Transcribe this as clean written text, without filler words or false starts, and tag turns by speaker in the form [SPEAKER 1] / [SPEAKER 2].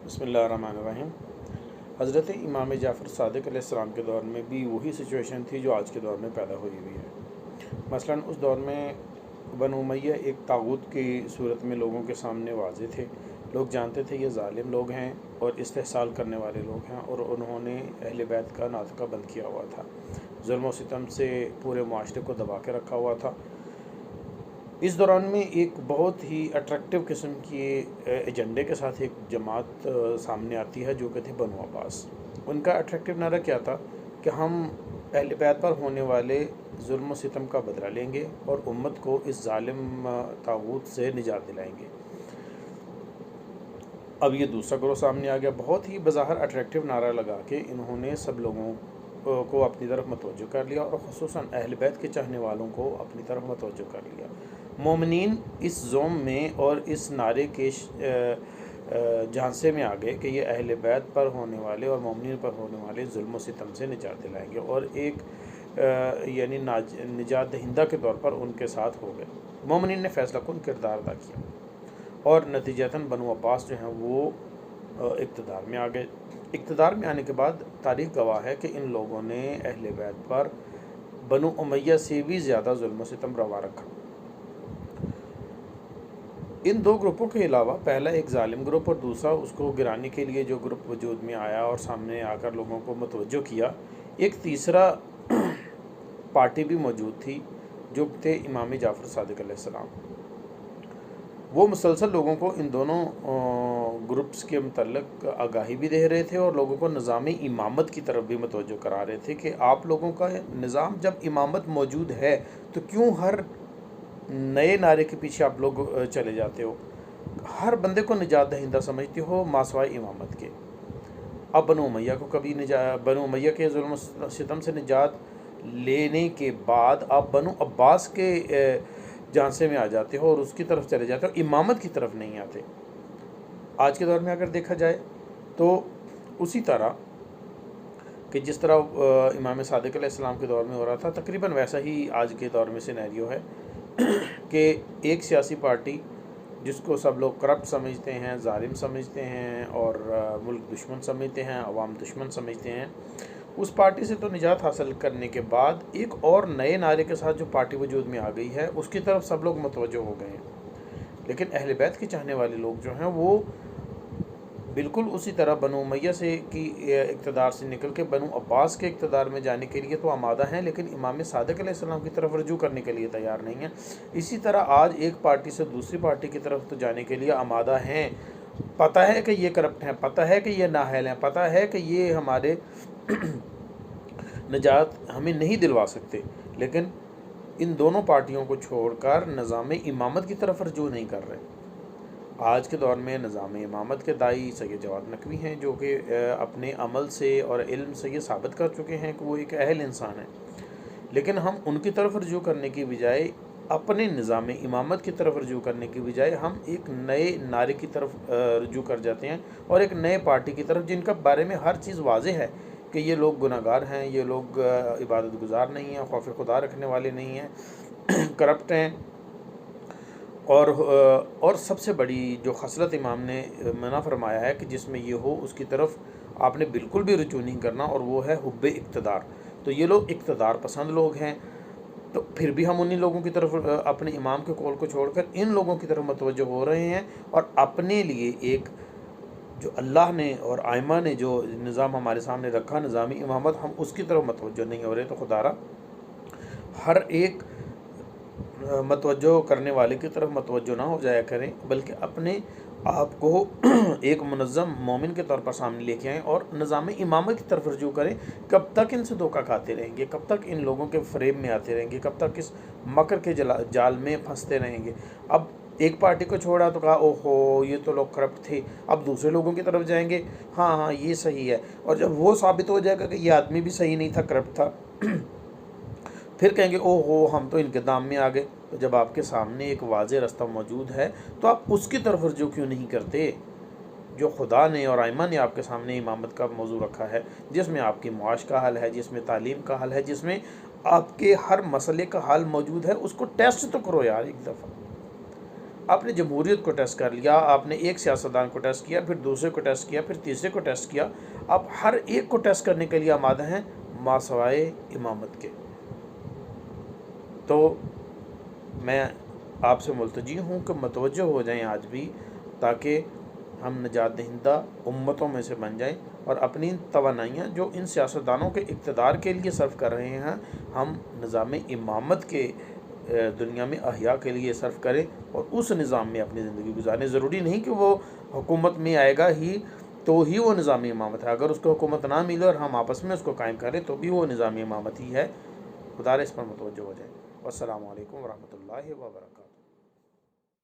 [SPEAKER 1] बिस्मिल्लाहिर्रहमानिर्रहीम। हज़रत इमाम जाफ़र सादिक़ अलैहिस्सलाम के दौर में भी वही सिचुएशन थी जो आज के दौर में पैदा हुई हुई है। मसलन उस दौर में बनु उमय्या एक ताग़ूत की सूरत में लोगों के सामने वाज़े थे। लोग जानते थे ये ज़ालिम लोग हैं और इस्तेहसाल करने वाले लोग हैं, और उन्होंने अहले बैत का नातका बंद किया हुआ था। ज़ुल्म व सितम से पूरे मुआशरे को दबा के रखा हुआ था। इस दौरान में एक बहुत ही अट्रैक्टिव किस्म की एजेंडे के साथ एक जमात सामने आती है जो कि थी बनु अब्बास। उनका अट्रैक्टिव नारा क्या था कि हम अहले बैत पर होने वाले जुल्म व सितम का बदला लेंगे और उम्मत को इस जालिम तागूत से निजात दिलाएंगे। अब ये दूसरा ग्रोह सामने आ गया। बहुत ही बज़ाहिर अट्रैक्टिव नारा लगा के इन्होंने सब लोगों को अपनी तरफ मतवज्जो कर लिया, और ख़ुसूसन अहले बैत के चाहने वालों को अपनी तरफ मतवज्जो कर लिया। मोमिनीन इस ज़ोम में और इस नारे के झांसे में आ गए कि ये अहले बैत पर होने वाले और मोमिनीन पर होने वाले जुल्म व सितम से निजात दिलाएंगे, और एक यानी निजात दहिंदा के तौर पर उनके साथ हो गए। मोमिनीन ने फ़ैसला कुन किरदार अदा किया और नतीजतन बनु अब्बास जो हैं वो इक़्तिदार में आ गए। इक़्तिदार में आने के बाद तारीख़ गवाह है कि इन लोगों ने अहले बैत पर बनु उमय्या से भी ज़्यादा जुल्म व सितम रवा रखा। इन दो ग्रुपों के अलावा पहला एक ज़ालिम ग्रुप और दूसरा उसको गिराने के लिए जो ग्रुप वजूद में आया और सामने आकर लोगों को मतवज्जो किया, एक तीसरा पार्टी भी मौजूद थी जो थे इमाम जाफ़र सादिक़ अलैहिस्सलाम। वो मुसलसल लोगों को इन दोनों ग्रुप्स के मतलब आगाही भी दे रहे थे और लोगों को निज़ाम इमामत की तरफ भी मतवज्जो करा रहे थे कि आप लोगों का निज़ाम जब इमामत मौजूद है तो क्यों हर नए नारे के पीछे आप लोग चले जाते हो, हर बंदे को निजात दहिंदा समझते हो मासवाए इमामत के। अब बनु उमय्या को कभी बनु उमय्या के जुल्म सितम से निजात लेने के बाद आप बनु अब्बास के झांसे में आ जाते हो और उसकी तरफ चले जाते हो, इमामत की तरफ नहीं आते। आज के दौर में अगर देखा जाए तो उसी तरह कि जिस तरह इमाम सादिक़ अलैहिस्सलाम के दौर में हो रहा था, तकरीबन वैसा ही आज के दौर में सिनेरियो है कि एक सियासी पार्टी जिसको सब लोग करप्ट समझते हैं, जालिम समझते हैं और मुल्क दुश्मन समझते हैं, अवाम दुश्मन समझते हैं, उस पार्टी से तो निजात हासिल करने के बाद एक और नए नारे के साथ जो पार्टी वजूद में आ गई है उसकी तरफ सब लोग मतवज्जो हो गए हैं। लेकिन अहले बैत के चाहने वाले लोग जो हैं वो बिल्कुल उसी तरह बनु उमय्या से की इक़्तिदार से निकल के बनु अब्बास के इक़्तिदार में जाने के लिए तो आमादा हैं, लेकिन इमाम सादिक़ अलैहिस्सलाम की तरफ रजू करने के लिए तैयार नहीं हैं। इसी तरह आज एक पार्टी से दूसरी पार्टी की तरफ तो जाने के लिए आमादा हैं। पता है कि ये करप्ट हैं, पता है कि ये नाअहल हैं, पता है कि ये हमारे निजात हमें नहीं दिलवा सकते, लेकिन इन दोनों पार्टियों को छोड़कर निज़ाम इमामत की तरफ रजू नहीं कर रहे। आज के दौर में निज़ाम इमामत के दाई सैयद जवाद नकवी हैं जो कि अपने अमल से और इल्म से ये साबित कर चुके हैं कि वो एक अहल इंसान है, लेकिन हम उनकी तरफ रजू करने की बजाय अपने निज़ाम इमामत की तरफ रजू करने की बजाय हम एक नए नारे की तरफ रजू कर जाते हैं और एक नए पार्टी की तरफ जिनका बारे में हर चीज़ वाज़ेह है कि ये लोग गुनाहगार हैं, ये लोग इबादत गुजार नहीं हैं, खौफ खुदा रखने वाले नहीं हैं, करप्ट हैं। और सबसे बड़ी जो खसलत इमाम ने मना फरमाया है कि जिसमें ये हो उसकी तरफ आपने बिल्कुल भी रुजू नहीं करना, और वो है हुब्बे इक़्तिदार। तो ये लोग इक़्तिदार पसंद लोग हैं, तो फिर भी हम उन्हीं लोगों की तरफ अपने इमाम के कौल को छोड़कर इन लोगों की तरफ मतवज्जो हो रहे हैं, और अपने लिए एक जो अल्लाह ने और आइमा ने जो निज़ाम हमारे सामने रखा निज़ामी इमामत, हम उसकी तरफ मतवज्जो नहीं हो रहे। तो खुदारा हर एक मतवज्जो करने वाले की तरफ मतवज्जो ना हो जाया करें, बल्कि अपने आप को एक मुनज़्ज़म मोमिन के तौर पर सामने लेके आएँ और निज़ाम इमामत की तरफ रजू करें। कब तक इनसे धोखा खाते रहेंगे, कब तक इन लोगों के फ्रेम में आते रहेंगे, कब तक इस मकर के जाल में फंसते रहेंगे। अब एक पार्टी को छोड़ा तो कहा ओहो ये तो लोग करप्ट थे, अब दूसरे लोगों की तरफ जाएंगे, हाँ हाँ ये सही है, और जब वो साबित हो जाएगा कि ये आदमी भी सही नहीं था, करप्ट था, फिर कहेंगे ओहो हम तो इनके दाम में आ गए। तो जब आपके सामने एक वाज़े रास्ता मौजूद है तो आप उसकी तरफ रजू क्यों नहीं करते जो खुदा ने और आइमा ने आपके सामने इमामत का मौजू रखा है, जिसमें आपकी मुआश का हल है, जिसमें तालीम का हल है, जिसमें आपके हर मसले का हल मौजूद है। उसको टेस्ट तो करो यार एक दफ़ा। आपने जमहूरियत को टेस्ट कर लिया, आपने एक सियासतदान को टेस्ट किया, फिर दूसरे को टेस्ट किया, फिर तीसरे को टेस्ट किया, आप हर एक को टेस्ट करने के लिए आमादा हैं मासवाए इमामत के। तो मैं आपसे मुल्तजी हूँ कि मतवज्जो हो जाएं आज भी, ताकि हम नजात दहिंदा उम्मतों में से बन जाएं और अपनी तवानाइयाँ जो इन सियासतदानों के इक़्तिदार के लिए सर्व कर रहे हैं, हम निज़ाम इमामत के दुनिया में अहिया के लिए सर्व करें और उस निज़ाम में अपनी ज़िंदगी गुजारें। ज़रूरी नहीं कि वो हुकूमत में आएगा ही तो ही वो निज़ाम इमामत है, अगर उसको हुकूमत ना मिले और हम आपस में उसको कायम करें तो भी वो निज़ाम इमामत ही है। खुदा इस पर मुतवज्जो हो जाए। वस्सलामु अलैकुम वरहमतुल्लाहि व बरकातहू।